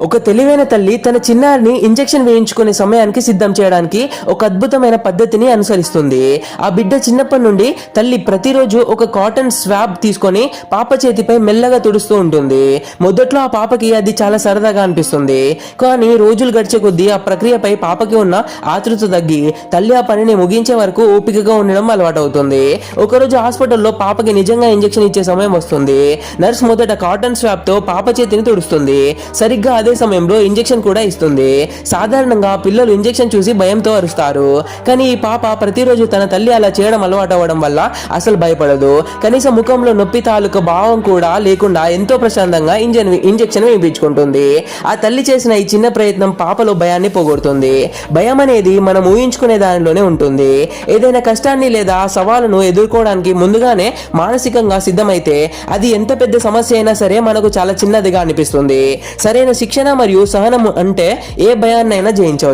ఒక తెలివైన తల్లి తన చిన్నారిని ఇంజెక్షన్ వేయించుకునే సమయానికి సిద్ధం చేయడానికి ఒక అద్భుతమైన పద్ధతిని అనుసరిస్తుంది. ఆ బిడ్డ చిన్నప్పటి నుండి తల్లి ప్రతిరోజు ఒక కాటన్ స్వాబ్ తీసుకొని పాప చేతిపై మెల్లగా తుడుస్తూ ఉంటుంది. మొదట్లో ఆ పాపకి అది చాలా సరదాగా అనిపిస్తుంది. కానీ రోజులు గడిచే కొద్దీ ఆ ప్రక్రియపై పాపకి ఉన్న ఆతృత తగ్గి తల్లి ఆ పనిని ముగించే వరకు ఓపికగా ఉండడం అలవాటవుతుంది. ఒకరోజు హాస్పిటల్లో పాపకి నిజంగా ఇంజెక్షన్ ఇచ్చే సమయం వస్తుంది. నర్స్ మొదట కాటన్ స్వాబ్ తో పాప చేతిని తుడుస్తుంది. సరిగ్గా అదే సమయంలో ఇంజెక్షన్ కూడా ఇస్తుంది. సాధారణంగా పిల్లలు ఇంజెక్షన్ చూసి భయంతో అరుస్తారు. కానీ ఈ పాప ప్రతిరోజు తన తల్లి అలా చేయడం అలవాటు అవ్వడం వల్ల అసలు భయపడదు. కనీసం ముఖంలో నొప్పి తాలూకు భావం కూడా లేకుండా ఎంతో ప్రశాంతంగా ఇంజెక్షన్ వేయించుకుంటుంది. ఆ తల్లి చేసిన ఈ చిన్న ప్రయత్నం పాపలో భయాన్ని పోగొడుతుంది. భయం అనేది మనం ఊహించుకునే దానిలోనే ఉంటుంది. ఏదైనా కష్టాన్ని లేదా సవాలును ఎదుర్కోవడానికి ముందుగానే మానసికంగా సిద్ధమైతే అది ఎంత పెద్ద సమస్య అయినా సరే మనకు చాలా చిన్నదిగా అనిపిస్తుంది. సరైన శిక్షణ మరియు సహనం అంటే ఏ భయాన్నైనా జయించవచ్చు.